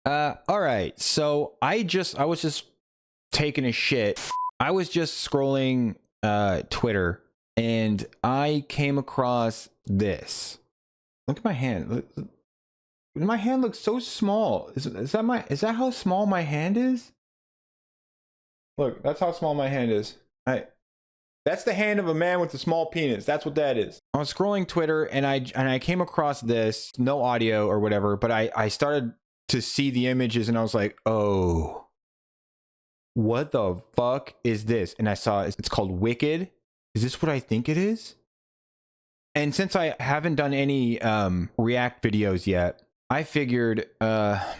All right. So I was just taking a shit. I was just scrolling Twitter and I came across this. Look at my hand. My hand looks so small. Is that how small my hand is? Look, that's how small my hand is. That's the hand of a man with a small penis. That's what that is. I was scrolling Twitter and I came across this, no audio or whatever, but I started to see the images and I was like, oh, what the fuck is this? And I saw it's called Wicked. Is this what I think it is? And since I haven't done any React videos yet, I figured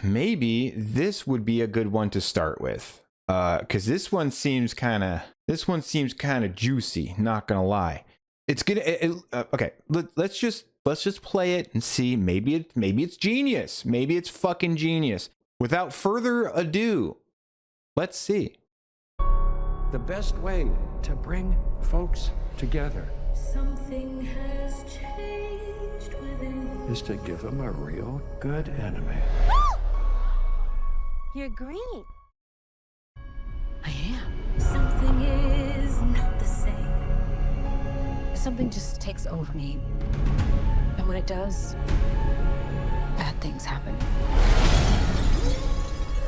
maybe this would be a good one to start with. Because this one seems kind of juicy, not gonna lie. It's gonna okay, let's just play it and see. Maybe it's genius. Maybe it's fucking genius. Without further ado, let's see. The best way to bring folks together Something has changed within me. is to give them a real good enemy. You're green. I am. Something is not the same. Something just takes over me. And when it does, bad things happen.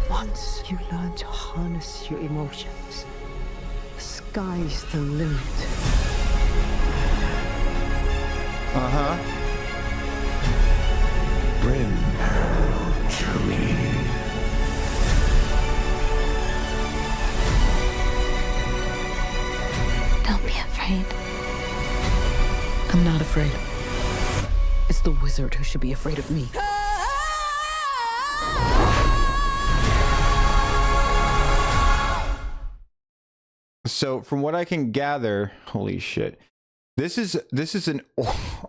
Once you learn to harness your emotions, the sky's the limit. Uh-huh. Bring her to me. Don't be afraid. I'm not afraid. It's the wizard who should be afraid of me. So from what I can gather, holy shit, this is an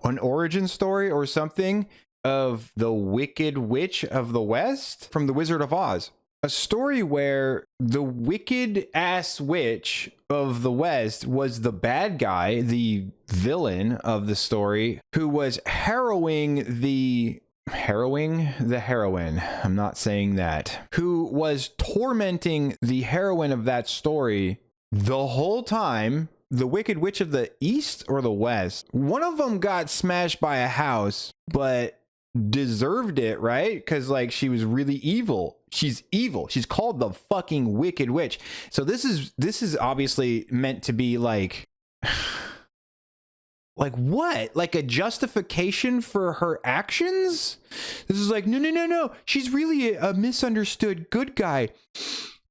origin story or something of the Wicked Witch of the West from The Wizard of Oz. A story where the wicked ass witch of the West was the bad guy, the villain of the story, who was harrowing the heroine. I'm not saying that. Who was tormenting the heroine of that story the whole time. The Wicked Witch of the East or the West. One of them got smashed by a house, but deserved it, right? Because like she was really evil. She's evil. She's called the fucking Wicked Witch. So this is obviously meant to be like like what? Like a justification for her actions? This is like no. She's really a misunderstood good guy.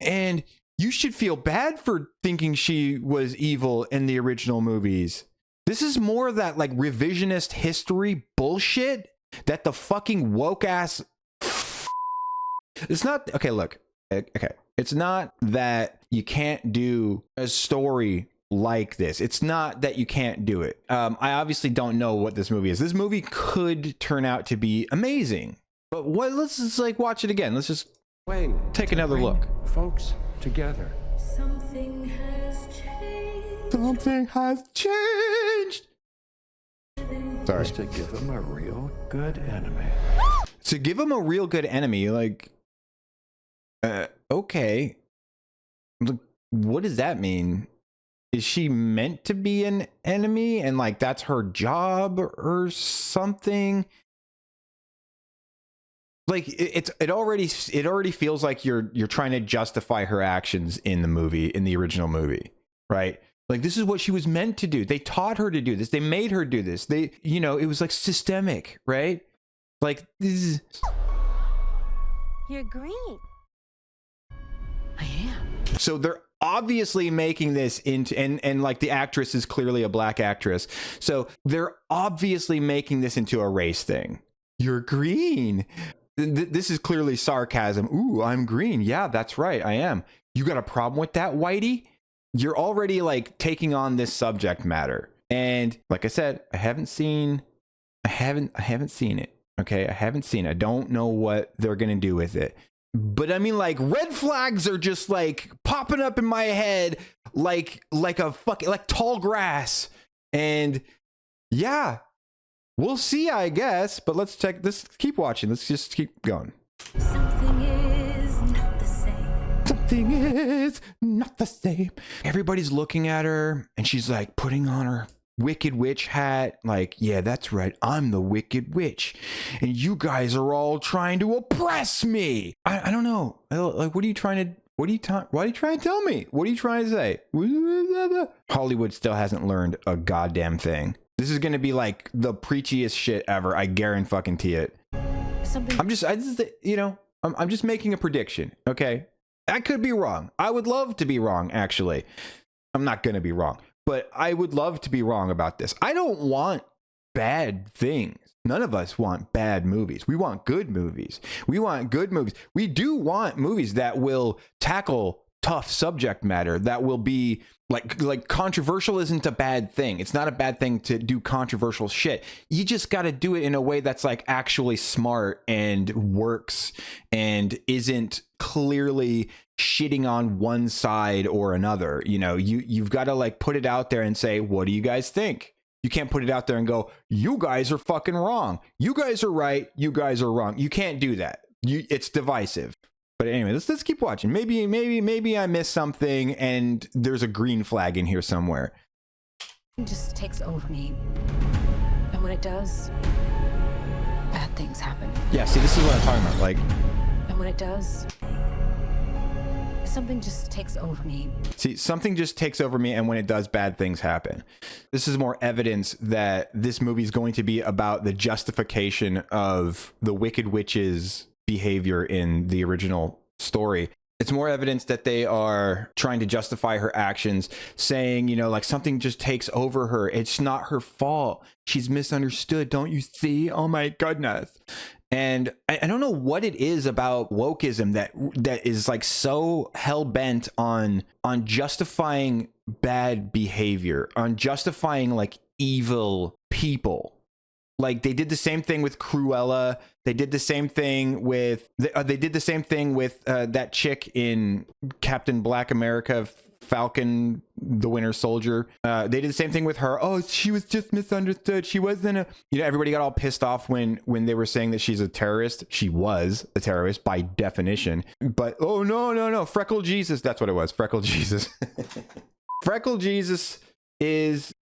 And you should feel bad for thinking she was evil in the original movies. This is more of that like revisionist history bullshit that the fucking woke ass. It's not okay. Look, okay. It's not that you can't do a story like this. It's not that you can't do it. I obviously don't know what this movie is. This movie could turn out to be amazing, but let's just like watch it again. Let's just take another look. Folks together. Something has changed. Something has changed. Sorry. Is to give them a real good enemy. To give him a real good enemy, like, okay. Look, what does that mean? Is she meant to be an enemy and like that's her job or something? Like it already feels like you're trying to justify her actions in the original movie, right? Like this is what she was meant to do. They taught her to do this. They made her do this. It was like systemic, right? Like this is. You're green. I am. So they're obviously making this into and like the actress is clearly a black actress. So they're obviously making this into a race thing. You're green. This is clearly sarcasm. Ooh, I'm green. Yeah, that's right. I am. You got a problem with that, Whitey? You're already like taking on this subject matter. And like I said, I haven't seen it. Okay. I haven't seen it. I don't know what they're going to do with it. But I mean, like red flags are just like popping up in my head, like a fucking, like tall grass. And yeah, we'll see, I guess, but let's keep watching. Let's just keep going. Something is Something is not the same. Everybody's looking at her and she's like putting on her Wicked Witch hat. Like, yeah, that's right. I'm the Wicked Witch. And you guys are all trying to oppress me. I don't know. Like, what are you trying to... Why are you trying to tell me? What are you trying to say? Hollywood still hasn't learned a goddamn thing. This is going to be like the preachiest shit ever. I guarantee it. I'm just making a prediction. Okay. I could be wrong. I would love to be wrong, actually. I'm not going to be wrong, but I would love to be wrong about this. I don't want bad things. None of us want bad movies. We want good movies. We want good movies. We do want movies that will tackle tough subject matter, that will be like controversial isn't a bad thing. It's not a bad thing to do controversial shit. You just got to do it in a way that's like actually smart and works and isn't clearly shitting on one side or another. You know, you've got to like put it out there and say, what do you guys think? You can't put it out there and go, you guys are fucking wrong. You guys are right. You guys are wrong. You can't do that. It's divisive. But anyway, let's keep watching. Maybe I missed something and there's a green flag in here somewhere. It just takes over me. And when it does, bad things happen. Yeah, see, this is what I'm talking about. Like, And when it does, something just takes over me. See, something just takes over me, and when it does, bad things happen. This is more evidence that this movie is going to be about the justification of the Wicked Witch's behavior in the original story. It's more evidence that they are trying to justify her actions, saying, you know, like something just takes over her. It's not her fault. She's misunderstood. Don't you see? Oh my goodness. And I don't know what it is about wokeism that is like so hell-bent on justifying bad behavior, on justifying like evil people. Like they did the same thing with Cruella. They did the same thing with that chick in Captain Black America, Falcon, the Winter Soldier. They did the same thing with her. Oh, she was just misunderstood. She wasn't a, you know, everybody got all pissed off when they were saying that she's a terrorist. She was a terrorist by definition. But oh no, Freckle Jesus. That's what it was. Freckle Jesus. Freckle Jesus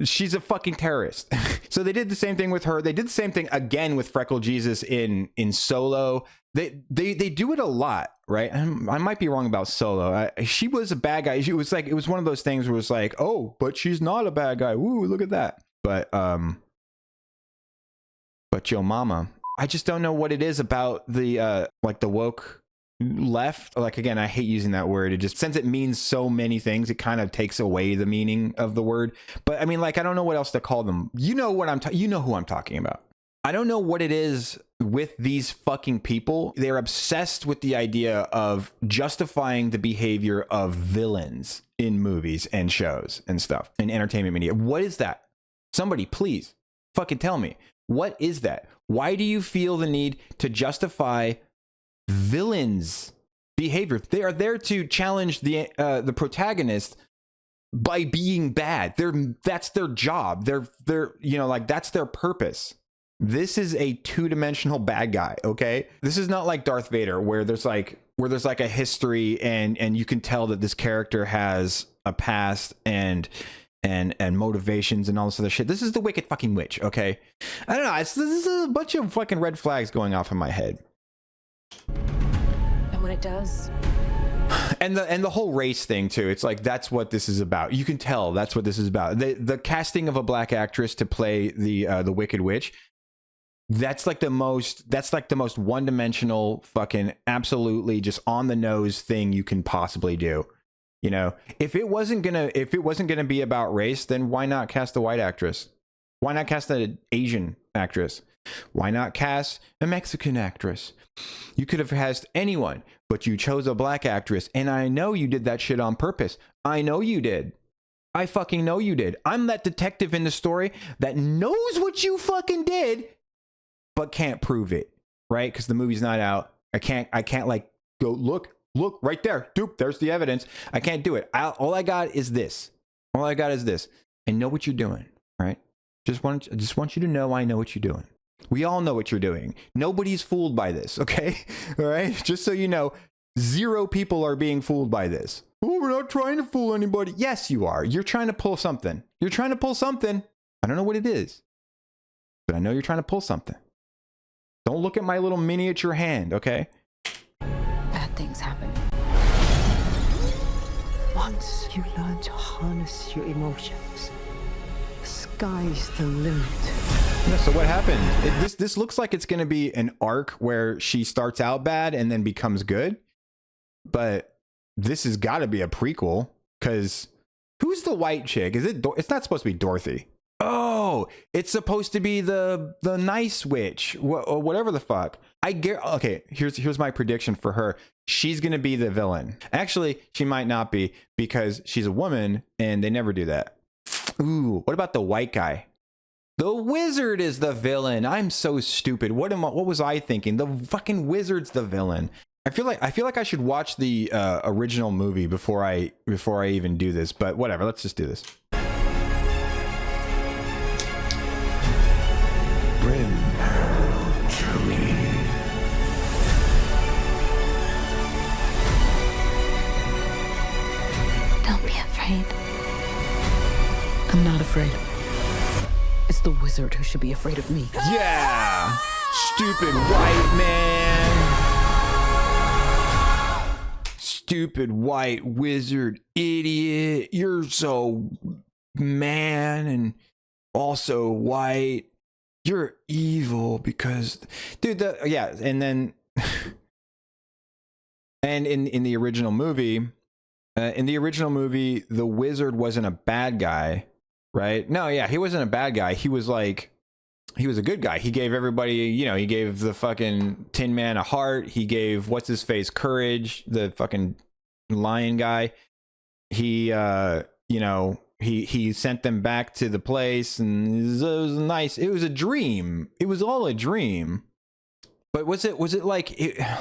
she's a fucking terrorist. So they did the same thing with her. They did the same thing again with Freckle Jesus in Solo. They do it a lot, right? I might be wrong about Solo. She was a bad guy. It was one of those things where it was like, oh, but she's not a bad guy. Ooh, look at that. But yo mama, I just don't know what it is about the like the woke left. Like, again, I hate using that word. It just, since it means so many things, it kind of takes away the meaning of the word. But I mean, like, I don't know what else to call them. You know what you know who I'm talking about. I don't know what it is with these fucking people. They're obsessed with the idea of justifying the behavior of villains in movies and shows and stuff in entertainment media. What is that? Somebody please fucking tell me. What is that? Why do you feel the need to justify villains' behavior? They are there to challenge the protagonist by being bad. That's their job. They're you know, like, that's their purpose. This is a two-dimensional bad guy, okay? This is not like Darth Vader where there's like a history and you can tell that this character has a past and motivations and all this other shit. This is the Wicked fucking Witch, okay? I don't know. This is a bunch of fucking red flags going off in my head. And when it does, and the whole race thing too, it's like, that's what this is about. You can tell that's what this is about. The casting of a black actress to play the Wicked Witch, that's like the most one-dimensional fucking absolutely just on the nose thing you can possibly do. You know, if it wasn't gonna be about race, then why not cast a white actress? Why not cast an Asian actress? Why not cast a Mexican actress? You could have cast anyone, but you chose a black actress, and I know you did that shit on purpose. I know you did. I fucking know you did. I'm that detective in the story that knows what you fucking did, but can't prove it, right? Because the movie's not out. I can't like go look right there. Dude, there's the evidence. I can't do it. All I got is this. I know what you're doing, right? Just want you to know I know what you're doing. We all know what you're doing. Nobody's fooled by this, okay? All right? Just so you know, Zero people are being fooled by this. Oh, we're not trying to fool anybody. Yes, you are. You're trying to pull something. You're trying to pull something. I don't know what it is, but I know you're trying to pull something. Don't look at my little miniature hand, okay? Bad things happen. Once you learn to harness your emotions, the sky's the limit. Yeah, so what happened? This looks like it's going to be an arc where she starts out bad and then becomes good. But this has got to be a prequel, because who's the white chick? Is it? It's not supposed to be Dorothy. Oh, it's supposed to be the nice witch, or whatever the fuck. Okay, here's my prediction for her. She's gonna be the villain. Actually, she might not be, because she's a woman and they never do that. Ooh, what about the white guy? The wizard is the villain. I'm so stupid. What was I thinking? The fucking wizard's the villain. I feel like I should watch the original movie before I even do this, but whatever. Let's just do this. Bring her to me. Don't be afraid. I'm not afraid. It's the wizard who should be afraid of me. Yeah, stupid white man. Stupid white wizard idiot. You're so man and also white. You're evil because, dude, and then and in the original movie, the wizard wasn't a bad guy, right? No, yeah, he wasn't a bad guy. He was a good guy. He gave everybody, he gave the fucking Tin Man a heart. He gave what's his face courage, the fucking lion guy. He he sent them back to the place, and it was nice. It was a dream. It was all a dream. But was it like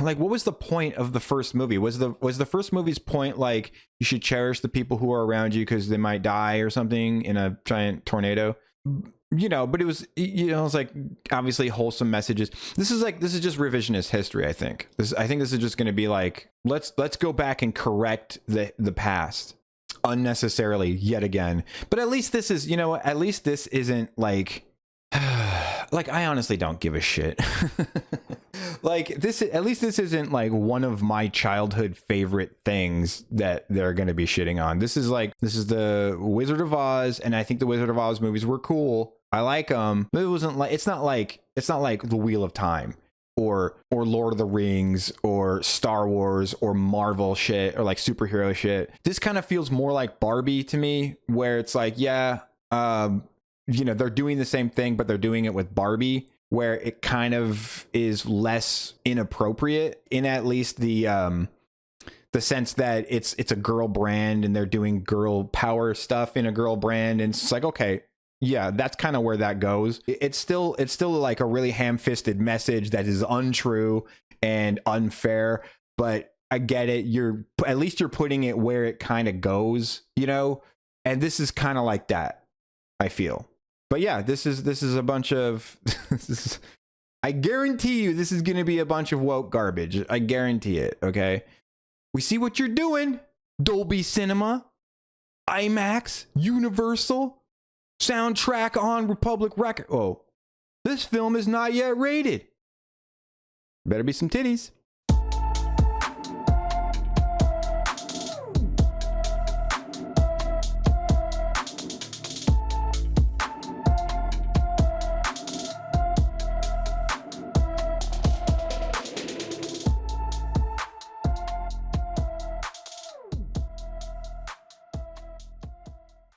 what was the point of the first movie? Was the first movie's point like you should cherish the people who are around you because they might die or something in a giant tornado? But it was it's like obviously wholesome messages. This is just revisionist history. I think this is just going to be like let's go back and correct the past unnecessarily yet again. But at least this is at least this isn't like I honestly don't give a shit. At least this isn't like one of my childhood favorite things that they're going to be shitting on. This is the Wizard of Oz, and I think the Wizard of Oz movies were cool. I like them. But it's not like the Wheel of Time or Lord of the Rings or Star Wars or Marvel shit or like superhero shit. This kind of feels more like Barbie to me, where it's like, they're doing the same thing, but they're doing it with Barbie, where it kind of is less inappropriate in at least the sense that it's a girl brand and they're doing girl power stuff in a girl brand. And it's like, okay, yeah, that's kind of where that goes. It's still like a really ham-fisted message that is untrue and unfair, but I get it. At least you're putting it where it kind of goes, and this is kind of like that, I feel. But yeah, this is a bunch of I guarantee you this is going to be a bunch of woke garbage. I guarantee it, okay? We see what you're doing. Dolby Cinema, IMAX, Universal, soundtrack on Republic Record. Oh, this film is not yet rated. Better be some titties.